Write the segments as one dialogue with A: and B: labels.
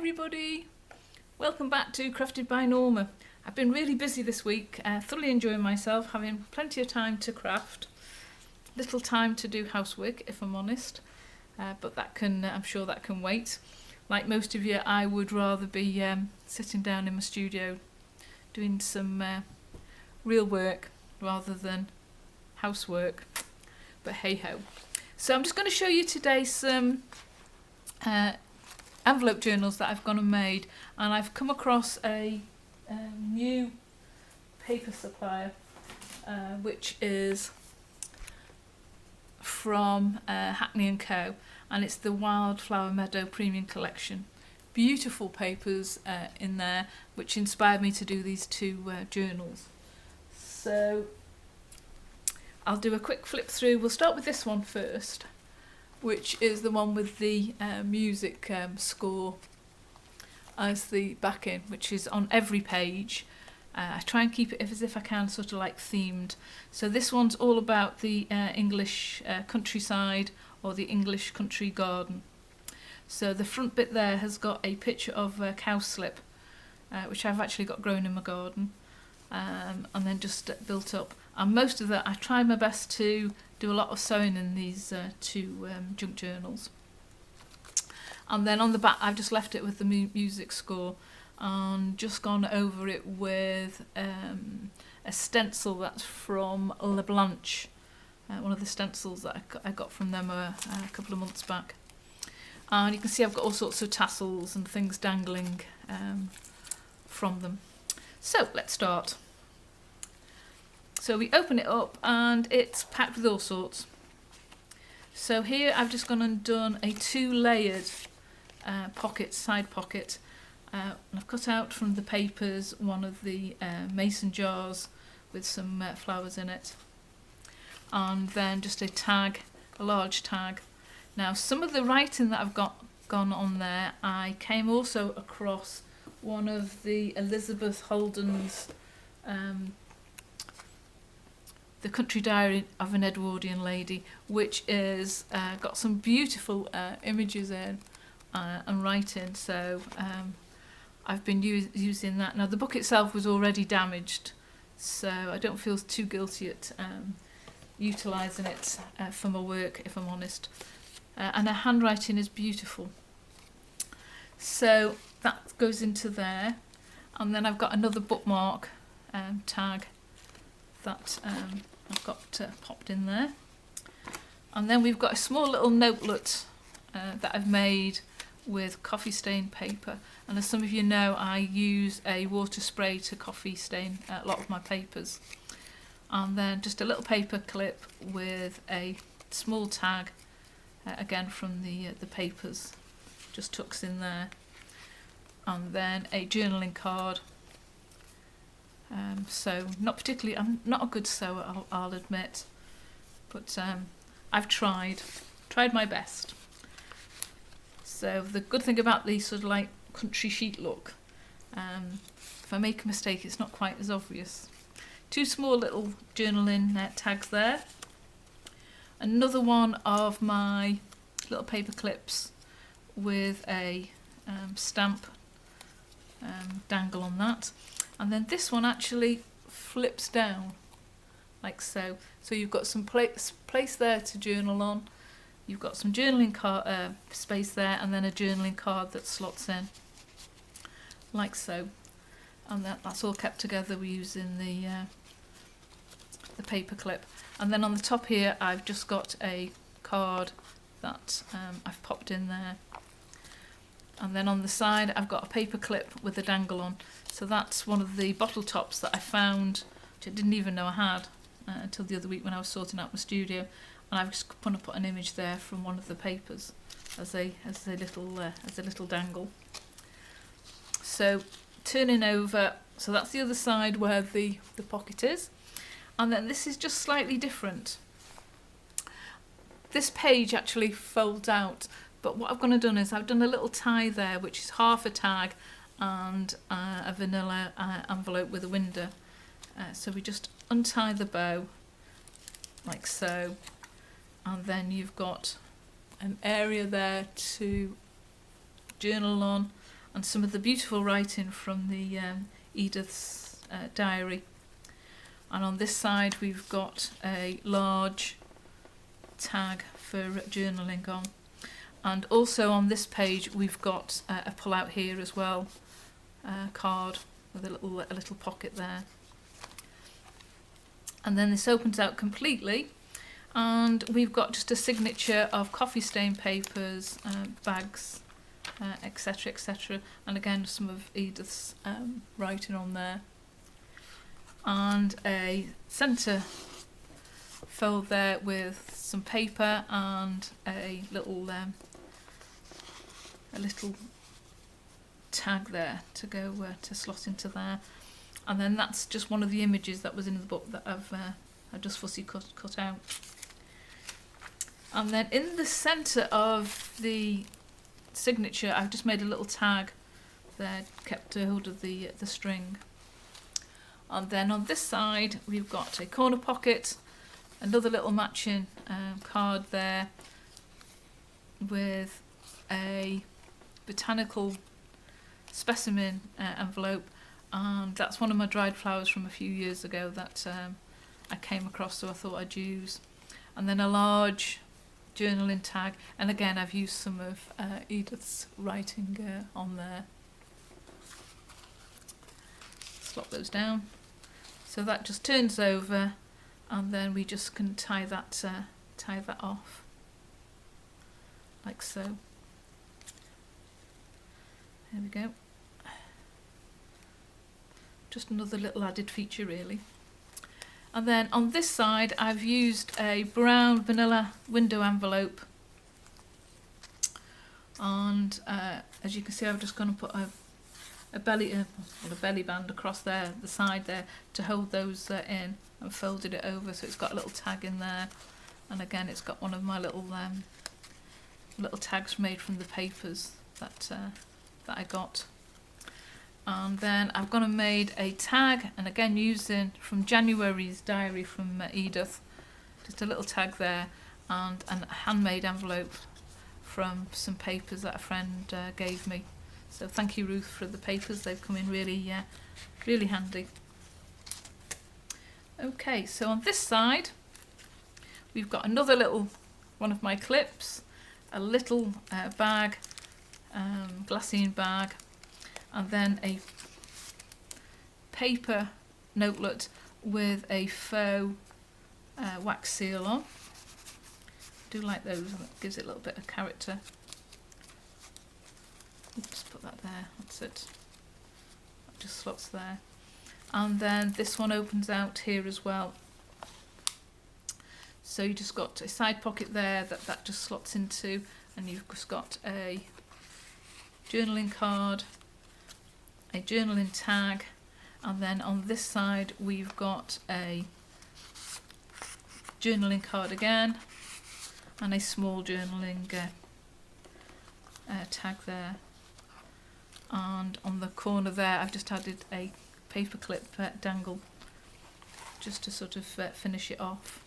A: everybody, welcome back to Crafted by Norma. I've been really busy this week, thoroughly enjoying myself, having plenty of time to craft, little time to do housework if I'm honest, but that can, I'm sure that can wait. Like most of you, I would rather be sitting down in my studio doing some real work rather than housework, but hey ho. So I'm just going to show you today some envelope journals that I've gone and made, and I've come across a new paper supplier which is from Hackney & Co, and it's the Wildflower Meadow Premium Collection. Beautiful papers in there which inspired me to do these two journals. So I'll do a quick flip through. We'll start with this one first, which is the one with the music score as the backing, which is on every page. I try and keep it as if I can sort of like themed. So this one's all about the English countryside or the English country garden. So the front bit there has got a picture of a cowslip, which I've actually got grown in my garden, and then just built up. And most of that, I tried my best to do a lot of sewing in these two junk journals. And then on the back I've just left it with the music score and just gone over it with a stencil that's from Le Blanche, one of the stencils that I got from them a couple of months back. And you can see I've got all sorts of tassels and things dangling from them. So let's start. So we open it up and it's packed with all sorts. So here I've just gone and done a two-layered pocket, side pocket. And I've cut out from the papers one of the mason jars with some flowers in it. And then just a tag, a large tag. Now some of the writing that I've gone on there, I came also across one of the Elizabeth Holden's The Country Diary of an Edwardian Lady, which is got some beautiful images in and writing. So I've been using that. Now the book itself was already damaged, so I don't feel too guilty at utilising it for my work, if I'm honest. And her handwriting is beautiful. So that goes into there, and then I've got another bookmark tag that I've got popped in there. And then we've got a small little notelet that I've made with coffee stain paper. And as some of you know, I use a water spray to coffee stain a lot of my papers. And then just a little paper clip with a small tag, again from the papers, just tucks in there. And then a journaling card. So not particularly, I'm not a good sewer, I'll admit, but I've tried my best. So the good thing about these sort of like country sheet look, if I make a mistake it's not quite as obvious. Two small little journaling tags there. Another one of my little paper clips with a stamp dangle on that. And then this one actually flips down like so. So you've got some place there to journal on. You've got some journaling space there, and then a journaling card that slots in like so. And that's all kept together using the paper clip. And then on the top here I've just got a card that I've popped in there. And then on the side I've got a paper clip with a dangle on. So that's one of the bottle tops that I found, which I didn't even know I had until the other week when I was sorting out my studio. And I've just put an image there from one of the papers as a little dangle. So turning over, so that's the other side where the pocket is. And then this is just slightly different. This page actually folds out, but what I've gone and done is I've done a little tie there, which is half a tag and a vanilla envelope with a window. So we just untie the bow like so, and then you've got an area there to journal on, and some of the beautiful writing from the Edith's diary. And on this side we've got a large tag for journaling on. And also on this page we've got a pull out here as well, card with a little pocket there. And then this opens out completely, and we've got just a signature of coffee stain papers, bags, etc, etc, and again some of Edith's writing on there, and a centre fold there with some paper and a little tag there to go to slot into there. And then that's just one of the images that was in the book that I've just fussy cut out. And then in the centre of the signature I've just made a little tag there, kept a hold of the string. And then on this side we've got a corner pocket, another little matching card there with a botanical specimen envelope, and that's one of my dried flowers from a few years ago that I came across, so I thought I'd use. And then a large journaling tag, and again I've used some of Edith's writing on there. Slot those down, so that just turns over, and then we just can tie that off like so. There we go. Just another little added feature really. And then on this side I've used a brown vanilla window envelope, and as you can see I've just gone and put a belly band across there, the side there, to hold those in, and folded it over so it's got a little tag in there. And again it's got one of my little tags made from the papers that I got. And then I've gone and made a tag, and again using from January's diary from Edith, just a little tag there, and a handmade envelope from some papers that a friend gave me. So thank you, Ruth, for the papers. They've come in really handy. Okay, so on this side we've got another little one of my clips, a little bag, glassine bag, and then a paper notelet with a faux wax seal on. I do like those, and it gives it a little bit of character. Oops, put that there, that's it. That just slots there. And then this one opens out here as well. So you just got a side pocket there that just slots into, and you've just got a journaling card, a journaling tag, and then on this side we've got a journaling card again, and a small journaling tag there. And on the corner there I've just added a paper clip dangle just to sort of finish it off.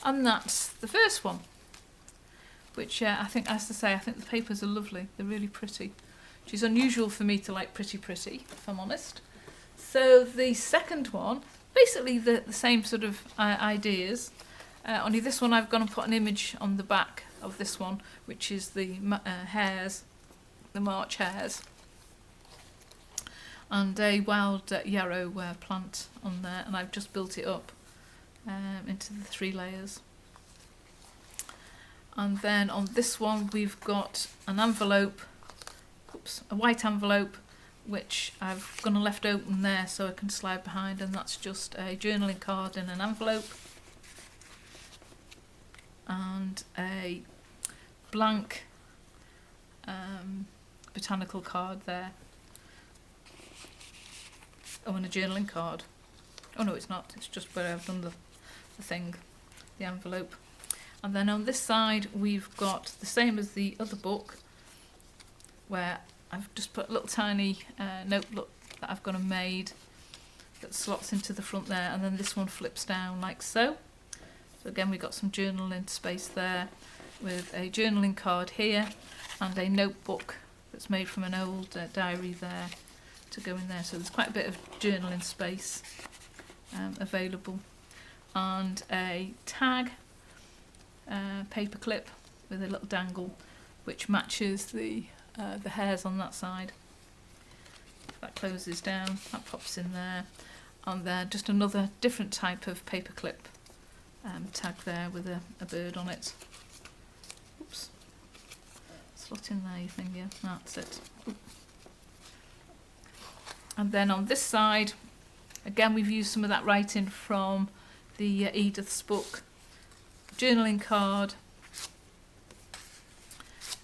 A: And that's the first one, which I think, as to say, I think the papers are lovely. They're really pretty, which is unusual for me to like pretty, if I'm honest. So the second one, basically the same sort of ideas, only this one I've gone and put an image on the back of this one, which is the hares, the March hares, and a wild yarrow plant on there, and I've just built it up into the 3 layers. And then on this one we've got an envelope, a white envelope, which I've gone and left open there so I can slide behind, and that's just a journaling card in an envelope, and a blank botanical card there. Oh, and a journaling card. Oh no, it's not, it's just where I've done the thing, the envelope. And then on this side we've got the same as the other book, where I've just put a little tiny notebook that I've gone and made that slots into the front there, and then this one flips down like so. So again we've got some journaling space there, with a journaling card here and a notebook that's made from an old diary there to go in there. So there's quite a bit of journaling space available. And a tag paper clip with a little dangle which matches the hairs on that side. That closes down, that pops in there, and then just another different type of paper clip tag there with a bird on it. Oops. Slot in there, you think, yeah, that's it. Oop. And then on this side, again we've used some of that writing from the Edith's book. Journaling card.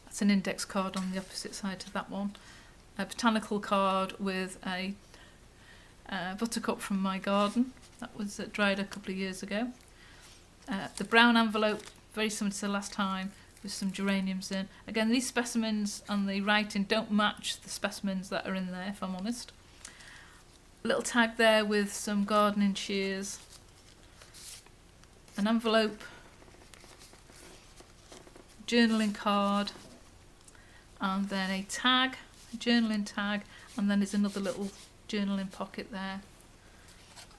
A: That's an index card on the opposite side to that one. A botanical card with a buttercup from my garden. That was dried a couple of years ago. The brown envelope, very similar to the last time, with some geraniums in. Again, these specimens and the writing don't match the specimens that are in there, if I'm honest. A little tag there with some gardening shears. An envelope. Journaling card. And then a tag, a journaling tag, and then there's another little journaling pocket there.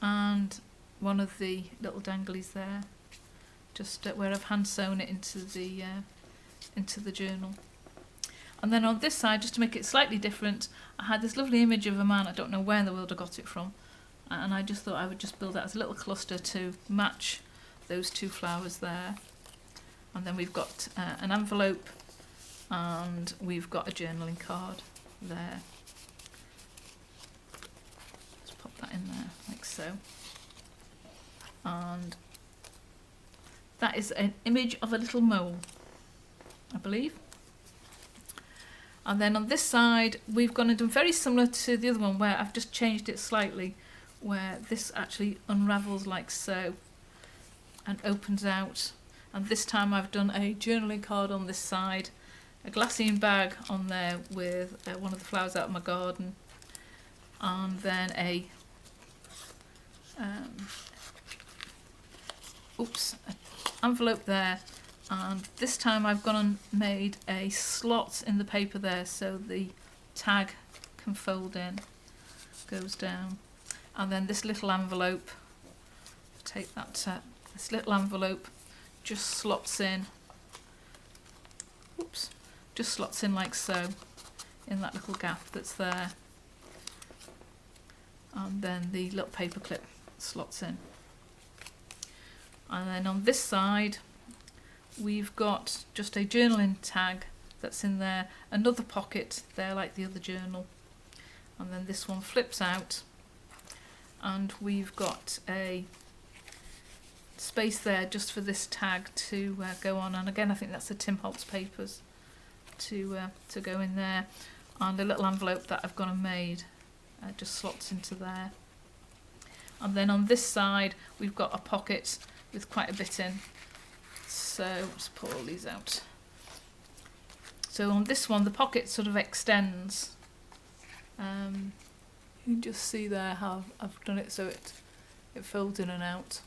A: And one of the little danglies there, just where I've hand sewn it into the journal. And then on this side, just to make it slightly different, I had this lovely image of a man. I don't know where in the world I got it from, and I just thought I would just build that as a little cluster to match those two flowers there. And then we've got an envelope, and we've got a journaling card there. Let's pop that in there like so. And that is an image of a little mole, I believe. And then on this side, we've gone and done very similar to the other one, where I've just changed it slightly, where this actually unravels like so and opens out. And this time I've done a journaling card on this side, a glassine bag on there with one of the flowers out of my garden, and then a envelope there. And this time I've gone and made a slot in the paper there so the tag can fold in, goes down. And then this little envelope, take that, this little envelope just slots in, just slots in like so, in that little gap that's there. And then the little paper clip slots in. And then on this side, we've got just a journaling tag that's in there, another pocket there like the other journal, and then this one flips out, and we've got a space there just for this tag to go on. And again, I think that's the Tim Holtz papers to go in there, and a little envelope that I've gone and made just slots into there. And then on this side, we've got a pocket with quite a bit in. So let's pull all these out. So on this one, the pocket sort of extends. You can just see there how I've done it so it folds in and out.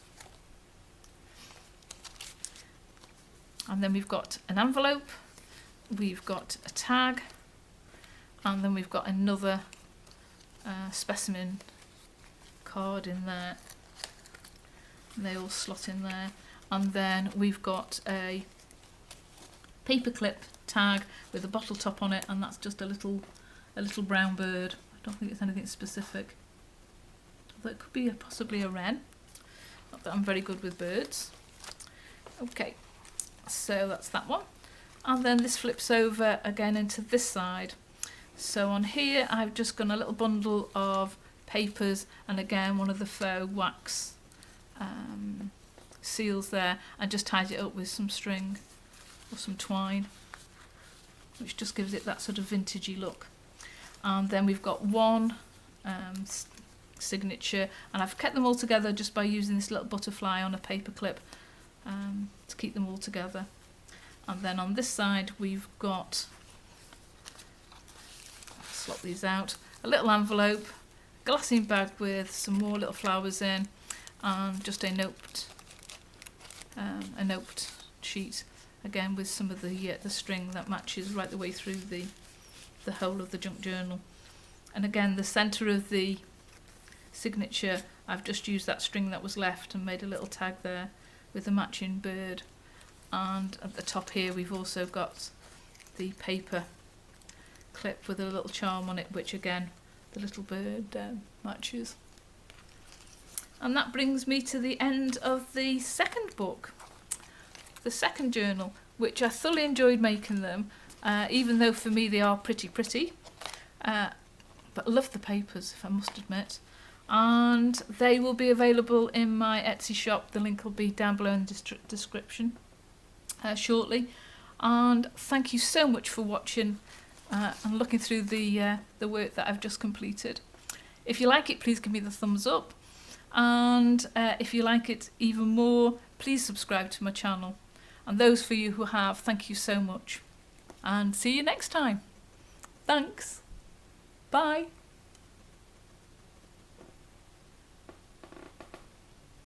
A: And then we've got an envelope, we've got a tag, and then we've got another specimen card in there. And they all slot in there. And then we've got a paperclip tag with a bottle top on it, and that's just a little brown bird. I don't think it's anything specific. Although it could be possibly a wren. Not that I'm very good with birds. Okay, so that's that one. And then this flips over again into this side. So on here I've just got a little bundle of papers, and again one of the faux wax seals there, and just tied it up with some string or some twine, which just gives it that sort of vintagey look. And then we've got one signature, and I've kept them all together just by using this little butterfly on a paper clip to keep them all together. And then on this side we've got, slot these out, a little envelope, glassine bag with some more little flowers in, and just a note sheet, again with some of the string that matches right the way through the whole of the junk journal. And again, the centre of the signature, I've just used that string that was left and made a little tag there with a matching bird. And at the top here we've also got the paper clip with a little charm on it, which again the little bird matches. And that brings me to the end of the second book, the second journal, which I thoroughly enjoyed making them, even though for me they are pretty, but I love the papers, if I must admit. And they will be available in my Etsy shop. The link will be down below in the description shortly. And thank you so much for watching and looking through the work that I've just completed. If you like it, please give me the thumbs up. And if you like it even more, please subscribe to my channel. And those for you who have, thank you so much. And see you next time. Thanks. Bye.